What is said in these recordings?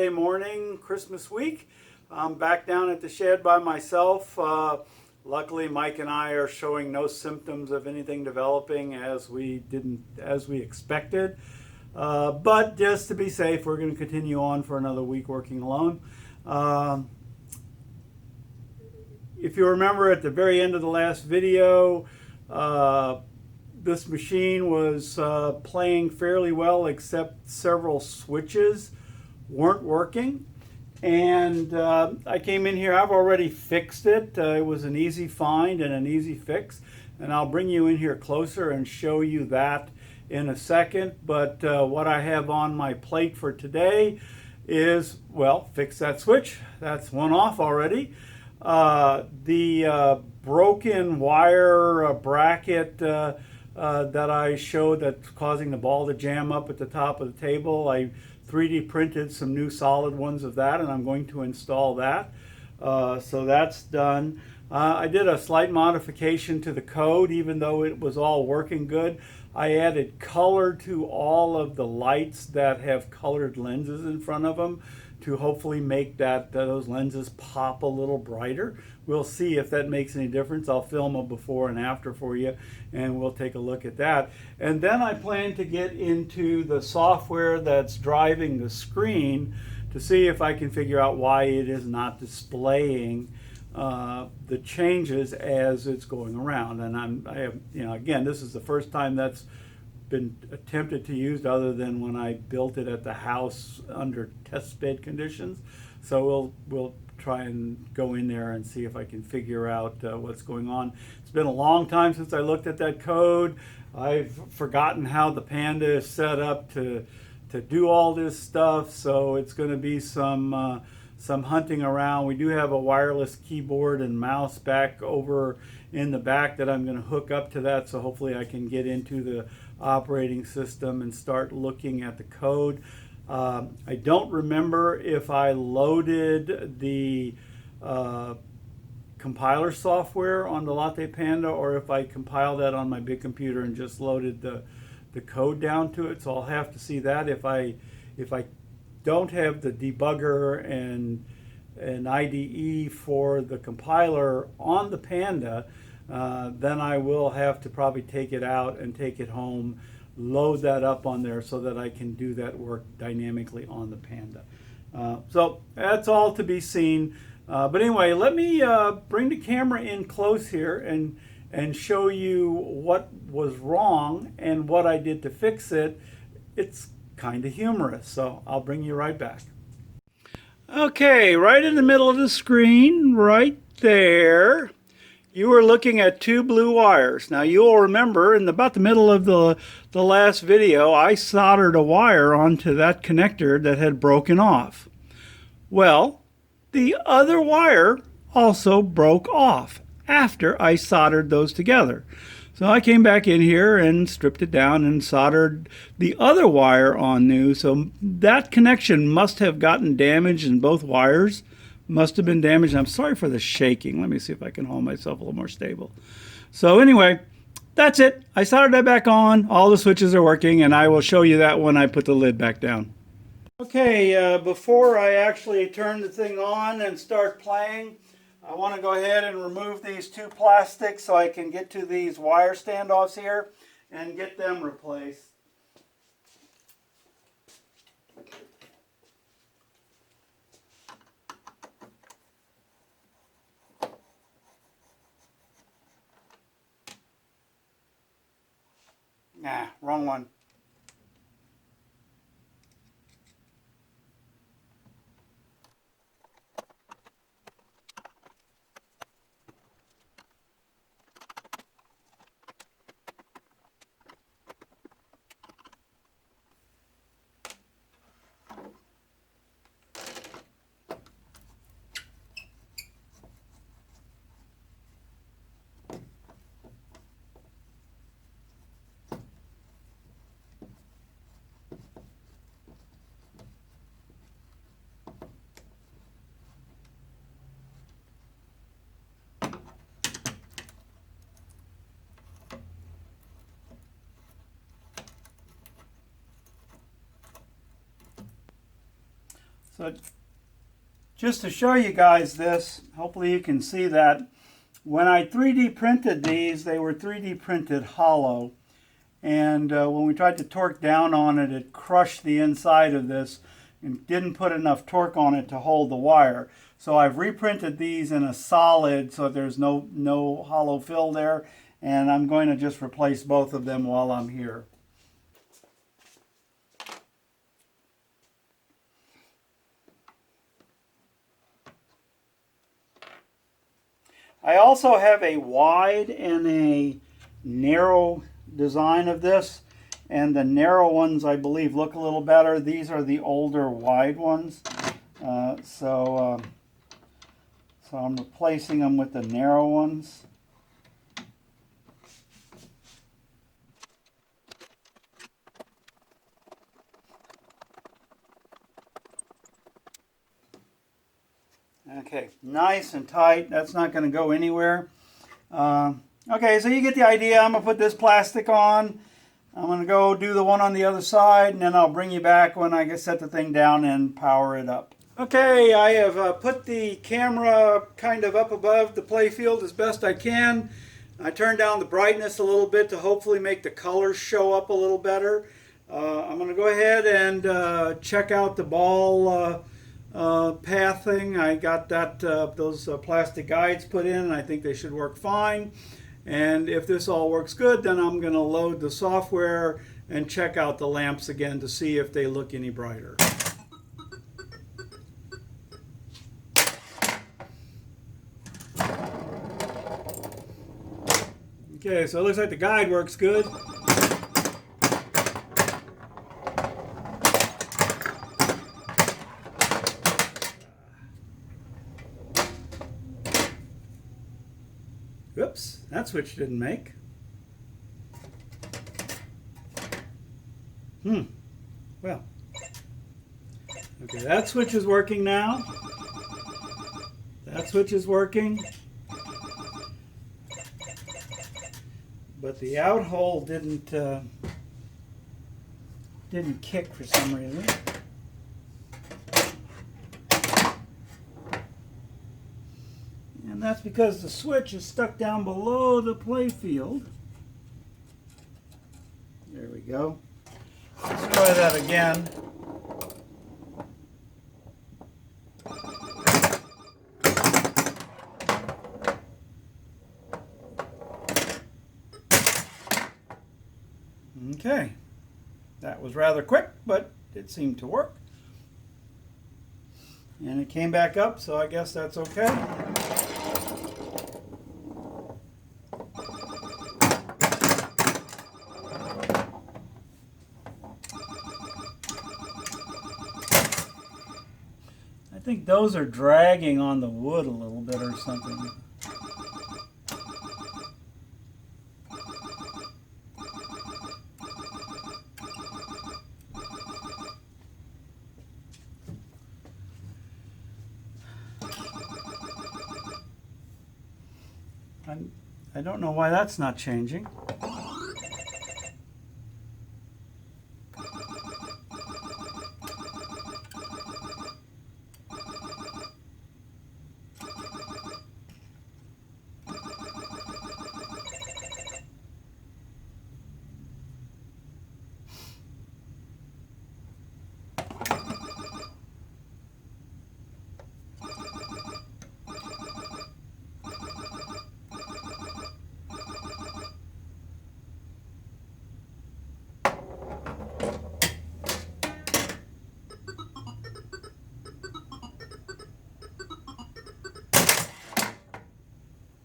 Monday morning, Christmas week. I'm back down at the shed by myself. Luckily, Mike and I are showing no symptoms of anything developing as we expected. But just to be safe, we're going to continue on for another week working alone. If you remember at the very end of the last video, this machine was playing fairly well, except several switches weren't working. And I came in here, I've already fixed it. It was an easy find and an easy fix. And I'll bring you in here closer and show you that in a second. But what I have on my plate for today is, well, fix that switch. That's one off already. The broken wire bracket that I showed that's causing the ball to jam up at the top of the table, I 3D printed some new solid ones of that, and I'm going to install that. So that's done. I did a slight modification to the code, even though it was all working good. I added color to all of the lights that have colored lenses in front of them to hopefully make those lenses pop a little brighter. We'll see if that makes any difference. I'll film a before and after for you, and we'll take a look at that. And then I plan to get into the software that's driving the screen to see if I can figure out why it is not displaying the changes as it's going around. And I have, again, this is the first time that's been attempted to use, other than when I built it at the house under test bed conditions. So we'll try and go in there and see if I can figure out what's going on. It's been a long time since I looked at that code. I've forgotten how the Panda is set up to do all this stuff, so it's going to be some hunting around. We do have a wireless keyboard and mouse back over in the back that I'm going to hook up to that, so hopefully I can get into the operating system and start looking at the code. I don't remember if I loaded the compiler software on the Latte Panda or if I compiled that on my big computer and just loaded the code down to it. So I'll have to see that. If I don't have the debugger and an IDE for the compiler on the Panda, then I will have to probably take it out and take it home, load that up on there so that I can do that work dynamically on the Panda. So that's all to be seen. But anyway, let me bring the camera in close here and show you what was wrong and what I did to fix it. It's kind of humorous, so I'll bring you right back. Okay, right in the middle of the screen, right there, you are looking at two blue wires. Now you'll remember in about the middle of the last video, I soldered a wire onto that connector that had broken off. Well, the other wire also broke off after I soldered those together. So I came back in here and stripped it down and soldered the other wire on new. So that connection must have gotten damaged, and both wires must have been damaged. I'm sorry for the shaking. Let me see if I can hold myself a little more stable. So anyway, that's it. I soldered that back on. All the switches are working, and I will show you that when I put the lid back down. Okay, before I actually turn the thing on and start playing, I want to go ahead and remove these two plastics so I can get to these wire standoffs here and get them replaced. Nah, wrong one. So just to show you guys this, hopefully you can see that. When I 3D printed these, they were 3D printed hollow. And when we tried to torque down on it, it crushed the inside of this and didn't put enough torque on it to hold the wire. So I've reprinted these in a solid so there's no hollow fill there. And I'm going to just replace both of them while I'm here. I also have a wide and a narrow design of this, and the narrow ones I believe look a little better. These are the older wide ones, so I'm replacing them with the narrow ones. Okay, nice and tight. That's not going to go anywhere. Okay, so you get the idea. I'm going to put this plastic on. I'm going to go do the one on the other side, and then I'll bring you back when I set the thing down and power it up. Okay, I have put the camera kind of up above the play field as best I can. I turned down the brightness a little bit to hopefully make the colors show up a little better. I'm going to go ahead and check out the ball path thing. I got that those plastic guides put in, and I think they should work fine. And if this all works good, then I'm going to load the software and check out the lamps again to see if they look any brighter. Okay, so it looks like the guide works good. Oops, that switch didn't make. Well. Okay, that switch is working now. That switch is working. But the out hole didn't kick for some reason. And that's because the switch is stuck down below the play field. There we go. Let's try that again. Okay. That was rather quick, but it seemed to work. And it came back up, so I guess that's okay. I think those are dragging on the wood a little bit or something. I don't know why that's not changing.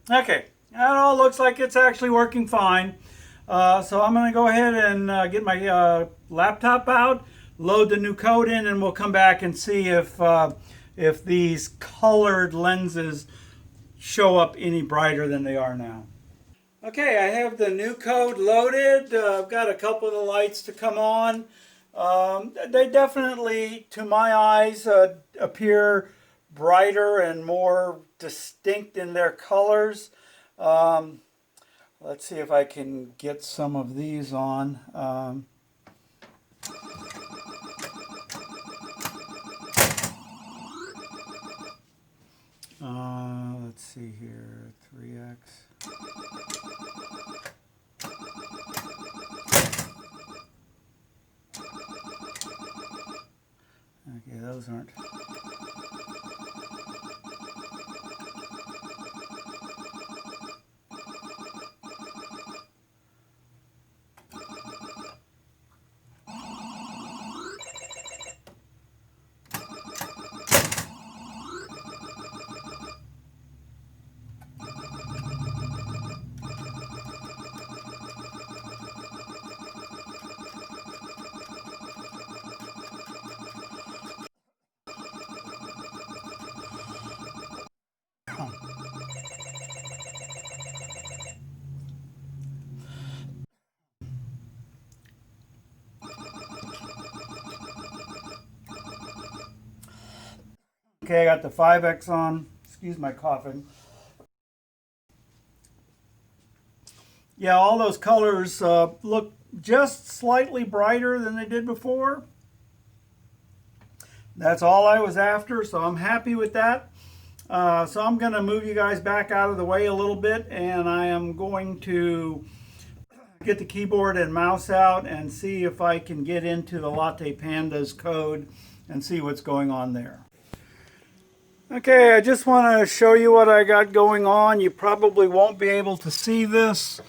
Okay, that all looks like it's actually working fine. So I'm going to go ahead and get my laptop out, load the new code in, and we'll come back and see if these colored lenses show up any brighter than they are now. Okay, I have the new code loaded. I've got a couple of the lights to come on. They definitely, to my eyes, appear brighter and more distinct in their colors. Let's see if I can get some of these on. Let's see here, 3x. Okay, those aren't. Okay, I got the 5x on. Excuse my coughing. Yeah, all those colors look just slightly brighter than they did before. That's all I was after, so I'm happy with that. So I'm going to move you guys back out of the way a little bit, and I am going to get the keyboard and mouse out and see if I can get into the Latte Panda's code and see what's going on there. Okay, I just want to show you what I got going on. You probably won't be able to see this,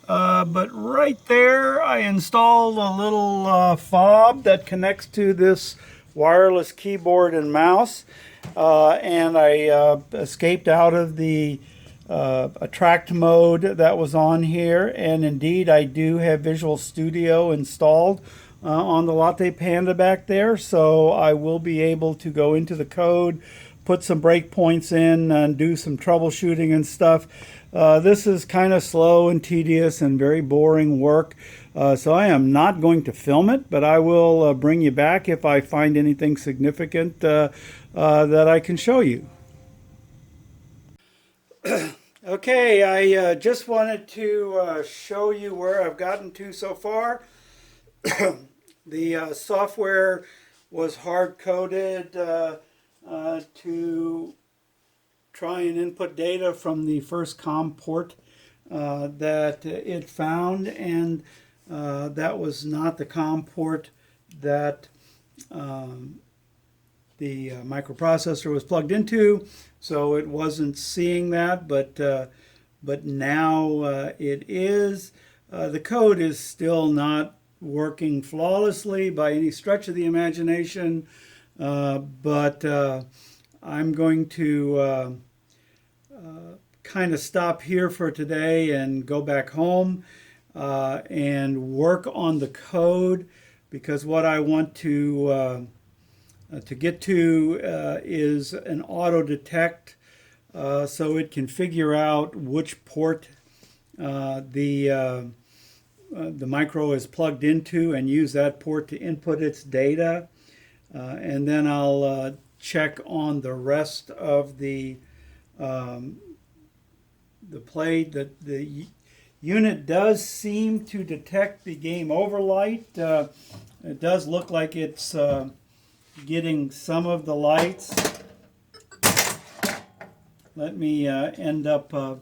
but right there I installed a little fob that connects to this wireless keyboard and mouse, and I escaped out of the attract mode that was on here, and indeed I do have Visual Studio installed on the Latte Panda back there, so I will be able to go into the code, put some breakpoints in, and do some troubleshooting and stuff. This is kind of slow and tedious and very boring work, so I am not going to film it, but I will bring you back if I find anything significant that I can show you. Okay, I just wanted to show you where I've gotten to so far. The software was hard-coded to try and input data from the first COM port that it found, and that was not the COM port that the microprocessor was plugged into, so it wasn't seeing that, but now it is. The code is still not working flawlessly by any stretch of the imagination, but I'm going to kind of stop here for today and go back home and work on the code, because what I want to get to is an auto detect, so it can figure out which port the micro is plugged into and use that port to input its data. And then I'll check on the rest of the plate. The unit does seem to detect the game over light. It does look like it's getting some of the lights. Let me end up well,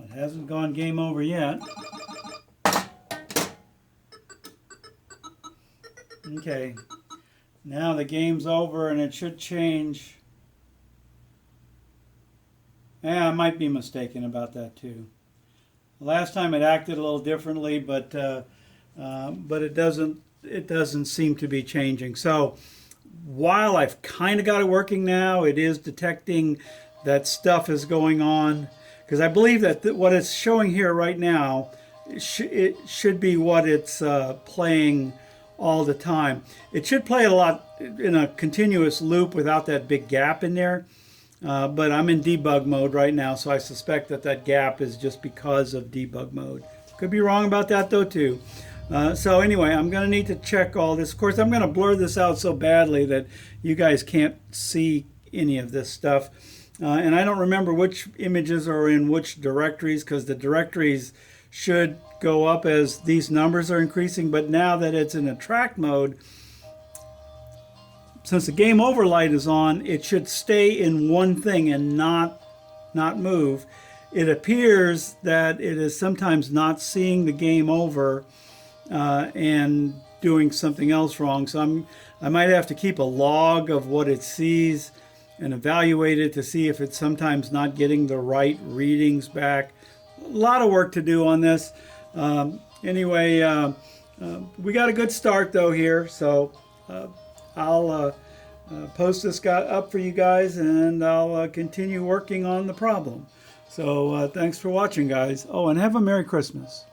it hasn't gone game over yet. Okay, now the game's over and it should change. Yeah, I might be mistaken about that too. Last time it acted a little differently, but it doesn't seem to be changing. So while I've kind of got it working now, it is detecting that stuff is going on, because I believe that what it's showing here right now, it should be what it's playing all the time. It should play a lot in a continuous loop without that big gap in there, but I'm in debug mode right now, so I suspect that that gap is just because of debug mode. Could be wrong about that though too. So anyway, I'm going to need to check all this. Of course, I'm going to blur this out so badly that you guys can't see any of this stuff. And I don't remember which images are in which directories, because the directories should go up as these numbers are increasing. But now that it's in a track mode, since the game over light is on, it should stay in one thing and not move. It appears that it is sometimes not seeing the game over and doing something else wrong. So I might have to keep a log of what it sees and evaluate it to see if it's sometimes not getting the right readings back. A lot of work to do on this. Anyway, we got a good start though here. So I'll post this guy up for you guys, and I'll continue working on the problem. So thanks for watching, guys. Oh, and have a Merry Christmas.